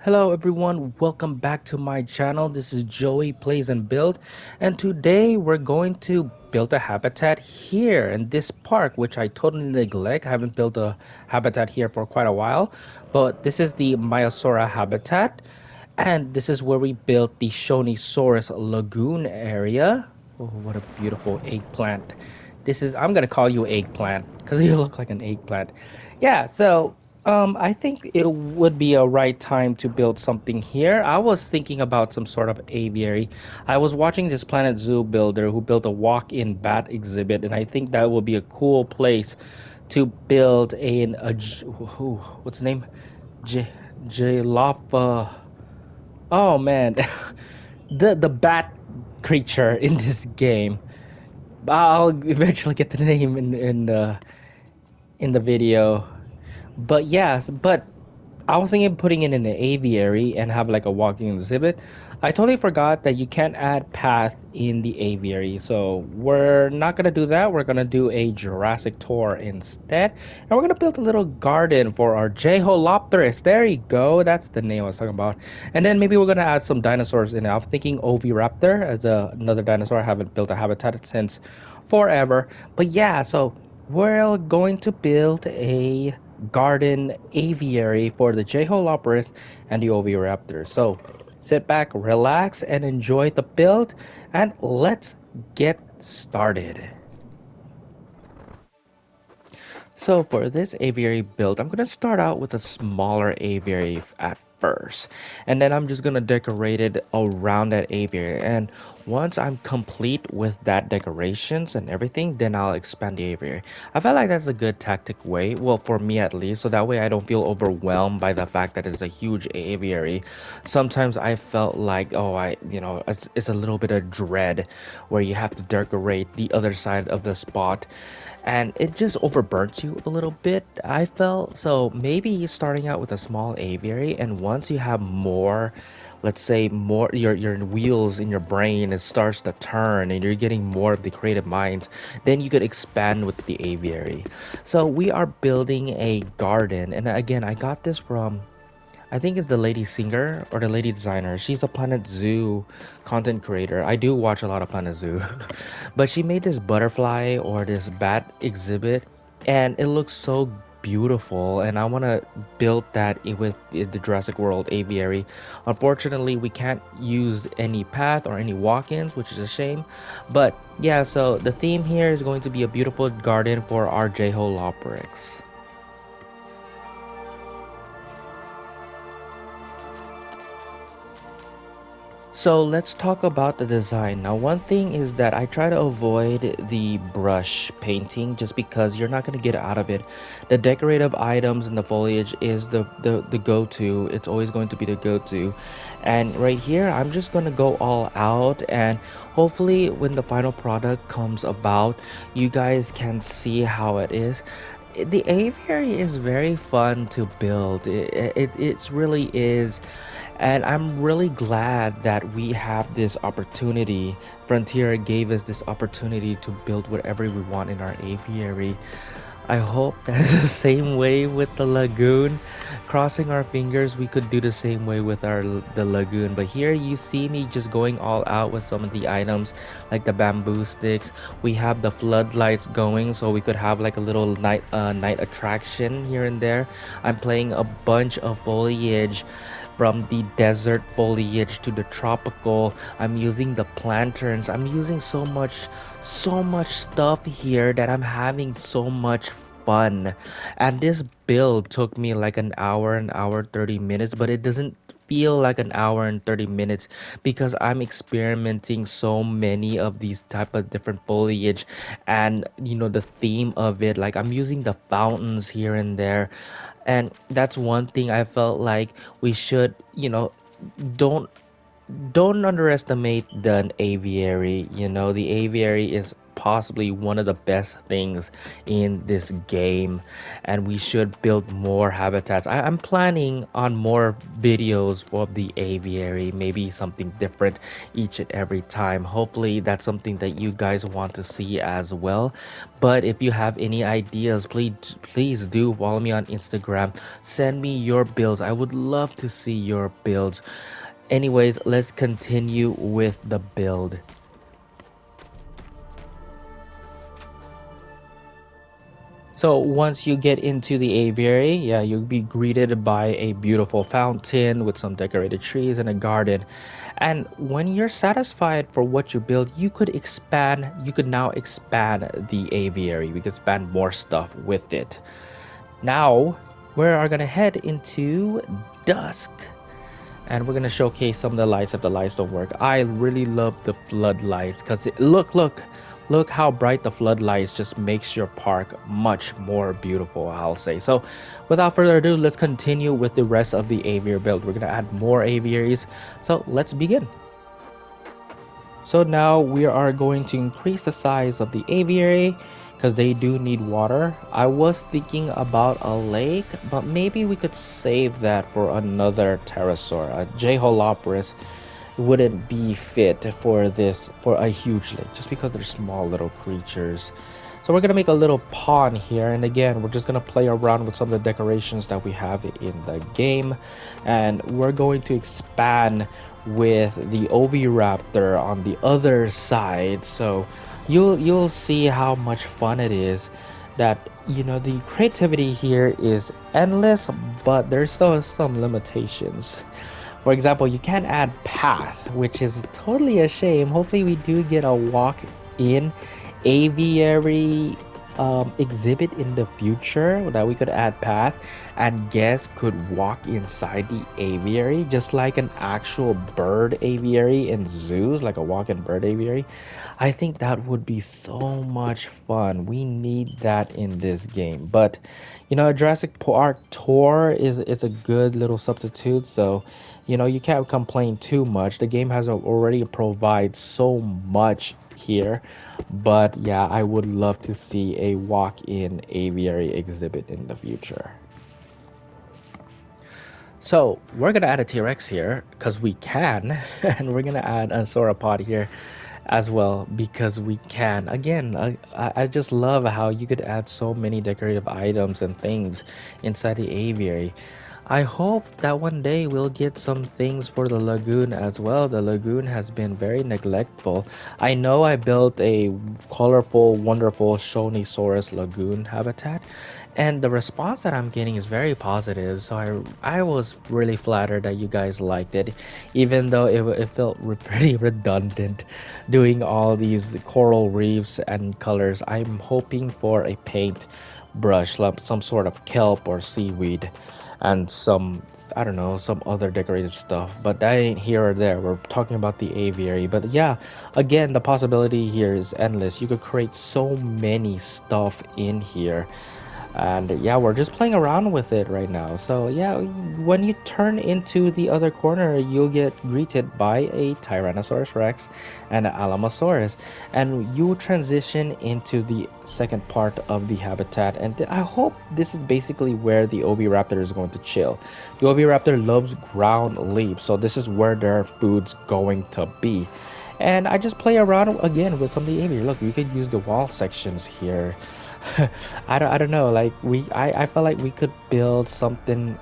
Hello everyone, welcome back to my channel. This is Joey Plays and Build, and today we're going to build a habitat here in this park, which I totally neglect. I haven't built a habitat here for quite a while, but this is the Myosora habitat, and this is where we built the Shonisaurus lagoon area. Oh, what a beautiful eggplant. I'm gonna call you eggplant because you look like an eggplant. Yeah, I think it would be a right time to build something here. I was thinking about some sort of aviary. I was watching this Planet Zoo builder who built a walk-in bat exhibit, and I think that would be a cool place to build what's the name? J Jalapa. Oh man, the bat creature in this game. I'll eventually get the name in the video. But yes, but I was thinking of putting it in an aviary and have like a walking exhibit. I totally forgot that you can't add path in the aviary, so we're not gonna do that. We're gonna do a Jurassic tour instead, and we're gonna build a little garden for our Jeholopterus. There you go. That's the name I was talking about. And then maybe we're gonna add some dinosaurs in it. I'm thinking Oviraptor as another dinosaur. I haven't built a habitat since forever, but yeah. So we're going to build a garden aviary for the Jeholopterus and the Oviraptor. So sit back, relax, and enjoy the build, and let's get started. So for this aviary build, I'm gonna start out with a smaller aviary at first, and then I'm just gonna decorate it around that aviary. And once I'm complete with that decorations and everything, then I'll expand the aviary. I feel like that's a good tactic way, well, for me at least, so that way I don't feel overwhelmed by the fact that it's a huge aviary. Sometimes I felt like, oh, it's a little bit of dread where you have to decorate the other side of the spot, and it just overburnt you a little bit, I felt. So maybe starting out with a small aviary, and once you have more, let's say more, your wheels in your brain, it starts to turn and you're getting more of the creative minds, then you could expand with the aviary. So we are building a garden, and again, I got this from, I think it's the lady singer or the lady designer. She's a Planet Zoo content creator. I do watch a lot of Planet Zoo. But she made this butterfly or this bat exhibit, and it looks so beautiful, and I want to build that with the Jurassic World aviary. Unfortunately, we can't use any path or any walk-ins, which is a shame. But yeah, so the theme here is going to be a beautiful garden for our Jeholopterus. So let's talk about the design. Now, one thing is that I try to avoid the brush painting just because you're not going to get out of it. The decorative items and the foliage is the go-to. It's always going to be the go-to. And right here, I'm just going to go all out, and hopefully when the final product comes about, you guys can see how it is. The aviary is very fun to build. It really is, and I'm really glad that we have this opportunity. Frontier gave us this opportunity to build whatever we want in our aviary. I hope that's the same way with the lagoon. Crossing our fingers, we could do the same way with the lagoon. But here you see me just going all out with some of the items, like the bamboo sticks. We have the floodlights going, so we could have like a little night attraction here and there. I'm playing a bunch of foliage, from the desert foliage to the tropical. I'm using the plantains. I'm using so much stuff here that I'm having so much fun. And this build took me like an hour 30 minutes, but it doesn't feel like an hour and 30 minutes because I'm experimenting so many of these type of different foliage, and the theme of it, like I'm using the fountains here and there. And that's one thing I felt like we should, don't don't underestimate the aviary. The aviary is possibly one of the best things in this game, and we should build more habitats. I'm planning on more videos for the aviary, maybe something different each and every time. Hopefully that's something that you guys want to see as well. But if you have any ideas, please do follow me on Instagram. Send me your builds. I would love to see your builds. Anyways, let's continue with the build. So once you get into the aviary, yeah, you'll be greeted by a beautiful fountain with some decorated trees and a garden. And when you're satisfied for what you build, you could now expand the aviary. We could expand more stuff with it. Now, we are gonna head into dusk, and we're gonna showcase some of the lights if the lights don't work. I really love the floodlights because look how bright the floodlights just makes your park much more beautiful, I'll say. So without further ado, let's continue with the rest of the aviary build. We're gonna add more aviaries, so let's begin. So now we are going to increase the size of the aviary because they do need water. I was thinking about a lake, but maybe we could save that for another pterosaur. A Jeholopterus wouldn't be fit for a huge lake just because they're small little creatures. So we're gonna make a little pond here, and again we're just gonna play around with some of the decorations that we have in the game, and we're going to expand with the Oviraptor on the other side. So you'll see how much fun it is. That, you know, the creativity here is endless, but there's still some limitations. For example, you can't add path, which is totally a shame. Hopefully we do get a walk-in aviary exhibit in the future that we could add path and guests could walk inside the aviary just like an actual bird aviary in zoos, like a walk-in bird aviary. I think that would be so much fun. We need that in this game. But you know, a Jurassic Park tour is a good little substitute, so you know you can't complain too much. The game has already provide so much here, but yeah, I would love to see a walk-in aviary exhibit in the future. So we're gonna add a T-Rex here because we can, and we're gonna add a sauropod here as well because we can. Again, I just love how you could add so many decorative items and things inside the aviary. I hope that one day we'll get some things for the lagoon as well. The lagoon has been very neglectful. I know I built a colorful, wonderful Shonisaurus lagoon habitat, and the response that I'm getting is very positive. So I was really flattered that you guys liked it, even though it felt pretty redundant doing all these coral reefs and colors. I'm hoping for a paint brush, like some sort of kelp or seaweed, and some, I don't know, some other decorative stuff, but that ain't here or there. We're talking about the aviary. But yeah, again, the possibility here is endless. You could create so many stuff in here, and yeah, we're just playing around with it right now. So yeah, when you turn into the other corner, you'll get greeted by a Tyrannosaurus Rex and an Alamosaurus, and you transition into the second part of the habitat. And I hope this is basically where the Oviraptor is going to chill. The Oviraptor loves ground leap, so this is where their food's going to be. And I just play around again with some of the aviary. Look, we could use the wall sections here. I don't know, like I felt like we could build something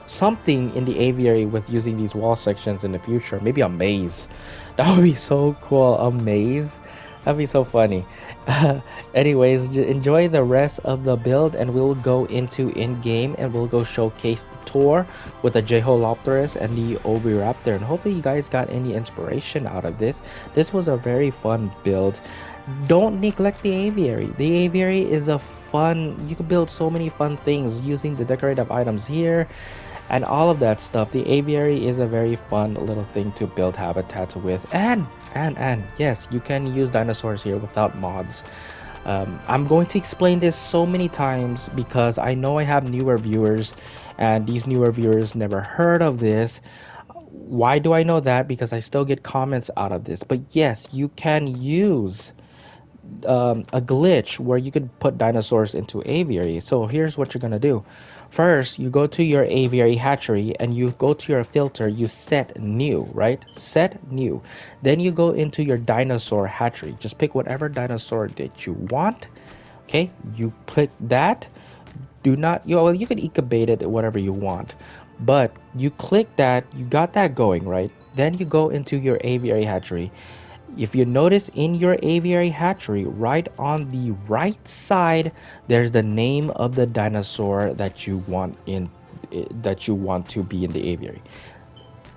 something in the aviary with using these wall sections in the future. Maybe a maze. That would be so cool. A maze, that'd be so funny. Anyways, enjoy the rest of the build, and we'll go into in-game and we'll go showcase the tour with the Jeholopterus and the Oviraptor, and hopefully you guys got any inspiration out of this. This was a very fun build. Don't neglect the aviary. The aviary is a fun, you can build so many fun things using the decorative items here and all of that stuff. The aviary is a very fun little thing to build habitats with, and yes, you can use dinosaurs here without mods. I'm going to explain this so many times because I know I have newer viewers, and these newer viewers never heard of this. Why do I know that? Because I still get comments out of this. But yes, you can use a glitch where you could put dinosaurs into aviary. So here's what you're gonna do. First, you go to your aviary hatchery and you go to your filter, you set new, right? Set new. Then you go into your dinosaur hatchery. Just pick whatever dinosaur that you want. Okay, you click that. Do not, well, you can incubate it whatever you want, but you click that, you got that going, right? Then you go into your aviary hatchery. If you notice in your aviary hatchery, right on the right side, there's the name of the dinosaur that you want that you want to be in the aviary.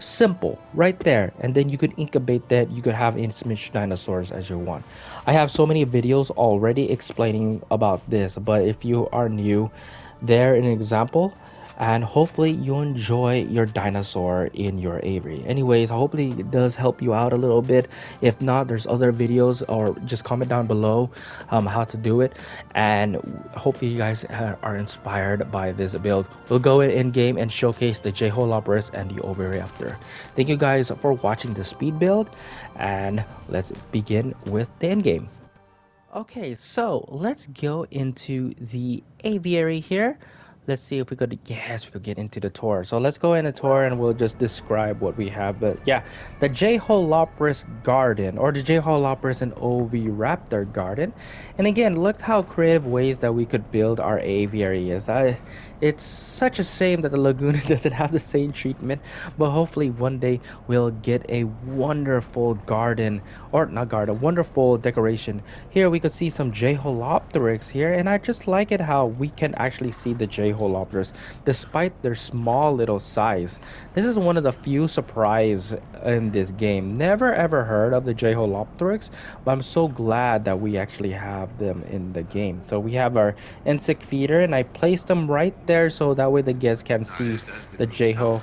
Simple, right there. And then you could incubate that. You could have as much dinosaurs as you want. I have so many videos already explaining about this, but if you are new, there an example, and hopefully you enjoy your dinosaur in your aviary. Anyways, hopefully it does help you out a little bit. If not, there's other videos, or just comment down below how to do it, and hopefully you guys are inspired by this build. We'll go in game and showcase the Jeholopterus and the Oviraptor. Thank you guys for watching the speed build, and let's begin with the end game. Okay, so let's go into the aviary here. Let's see if we could, yes, we could get into the tour. So let's go in a tour and we'll just describe what we have. But yeah, the Jeholopterus garden, or the Jeholopterus and Oviraptor garden. And again, look how creative ways that we could build our aviary is. It's such a shame that the Laguna doesn't have the same treatment, but hopefully one day we'll get a wonderful garden, or not garden, wonderful decoration. Here we could see some Jeholopterix here, and I just like it how we can actually see the Jeholopterus despite their small little size. This is one of the few surprise in this game. Never ever heard of the Jeholopterix, but I'm so glad that we actually have them in the game. So we have our insect feeder, and I placed them right there so that way the guests can see the Jeho.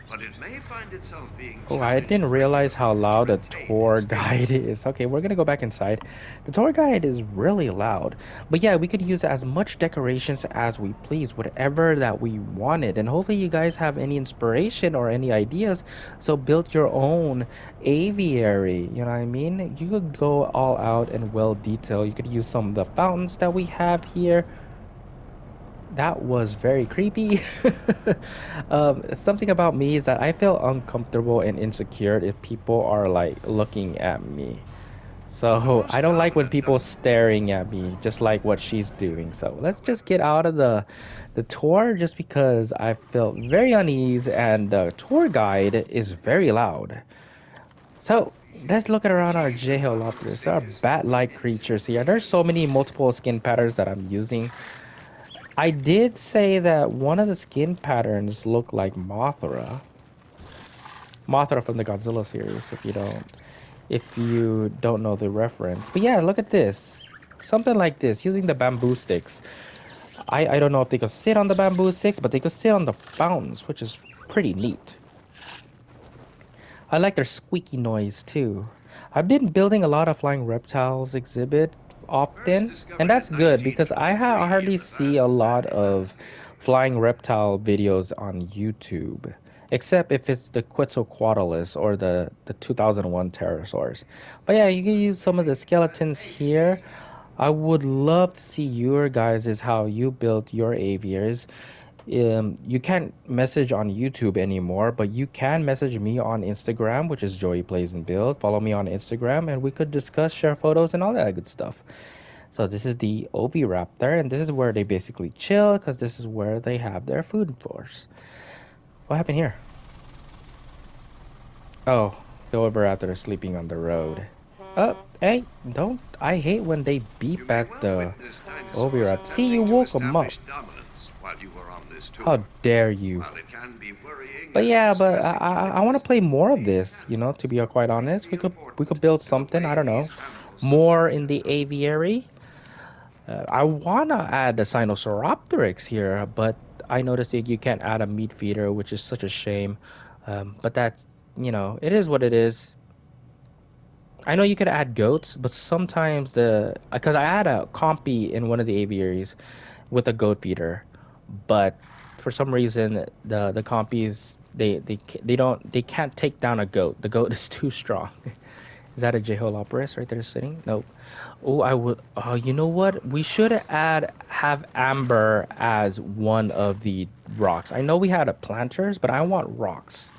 But it may find itself being Oh, I didn't realize how loud a tour guide is. Okay, we're gonna go back inside. The tour guide is really loud. But yeah, we could use as much decorations as we please, whatever that we wanted. And hopefully you guys have any inspiration or any ideas. So build your own aviary, you know what I mean? You could go all out and well detailed. You could use some of the fountains that we have here. That was very creepy. Something about me is that I feel uncomfortable and insecure if people are like looking at me. So I don't like when people staring at me, just like what she's doing. So let's just get out of the tour, just because I felt very uneasy and the tour guide is very loud. So let's look at around our Jeholopterus. There are bat-like creatures here. There's so many multiple skin patterns that I'm using. I did say that one of the skin patterns look like Mothra. Mothra from the Godzilla series, if you don't know the reference. But yeah, look at this. Something like this, using the bamboo sticks. I don't know if they could sit on the bamboo sticks, but they could sit on the fountains, which is pretty neat. I like their squeaky noise too. I've been building a lot of flying reptiles exhibit often, and that's good because I hardly see a lot of flying reptile videos on YouTube, except if it's the Quetzalcoatlus or the 2001 pterosaurs. But yeah, you can use some of the skeletons here. I would love to see your guys is how you built your aviaries. You can't message on YouTube anymore, but you can message me on Instagram, which is Joey Plays and Build. Follow me on Instagram, and we could discuss, share photos, and all that good stuff. So this is the Oviraptor, and this is where they basically chill, because this is where they have their food source. What happened here? Oh, the Oviraptor is sleeping on the road. Oh, hey, don't. I hate when they beep at the Oviraptor. See, you woke them up. While you were on this tour. How dare you? While it can be worrying, But yeah, but especially I want to play more of this, you know, to be quite honest. We could build something, I don't know, more in the aviary. I want to add the Sinosauropteryx here, but I noticed that you can't add a meat feeder, which is such a shame. But that's, it is what it is. I know you could add goats, but sometimes because I had a compy in one of the aviaries with a goat feeder, but for some reason the compies they can't take down a goat. The goat is too strong. Is that a Jeholopterus right there sitting? Nope. Oh, I would. You know what? We should have amber as one of the rocks. I know we had a planters, but I want rocks.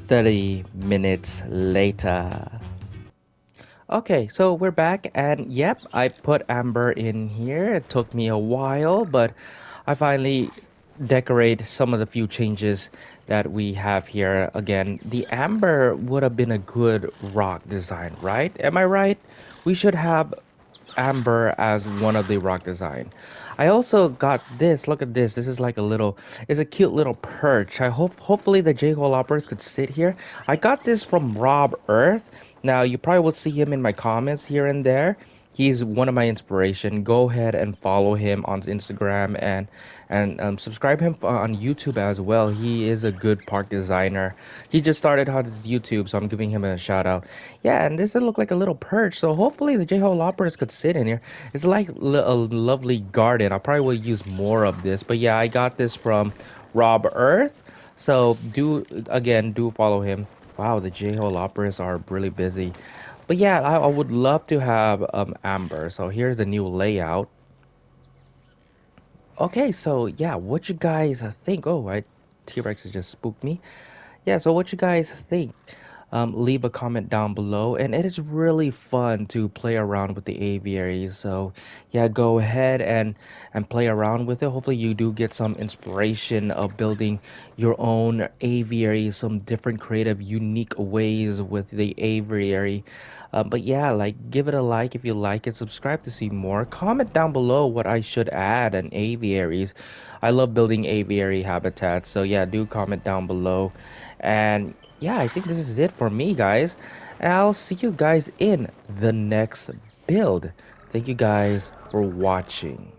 30 minutes later. Okay, so we're back, and yep, I put amber in here. It took me a while, but I finally decorate some of the few changes that we have here. Again, the amber would have been a good rock design, right? Am I right? We should have amber as one of the rock design. I also got this. Look at this. This is like a little, it's a cute little perch. Hopefully the Jeholoppers could sit here. I got this from Rob Earth. Now you probably will see him in my comments here and there. He's one of my inspiration. Go ahead and follow him on Instagram and subscribe him on YouTube as well. He is a good park designer. He just started on his YouTube, so I'm giving him a shout out. Yeah, and this look like a little perch, so hopefully the Jeholoppers could sit in here. It's like a lovely garden. I probably will use more of this, but yeah, I got this from Rob Earth. So do follow him. Wow, the Jeholoppers are really busy. But yeah, I would love to have Amber. So here's the new layout. Okay, so yeah, what you guys think? Oh, right, T-Rex has just spooked me. Yeah, so what you guys think? Leave a comment down below, and it is really fun to play around with the aviaries. So yeah, go ahead and play around with it. Hopefully you do get some inspiration of building your own aviary, some different creative unique ways with the aviary. But yeah, like give it a like if you like it, subscribe to see more, comment down below what I should add in aviaries. I love building aviary habitats, so yeah, do comment down below. And yeah, I think this is it for me, guys. And I'll see you guys in the next build. Thank you guys for watching.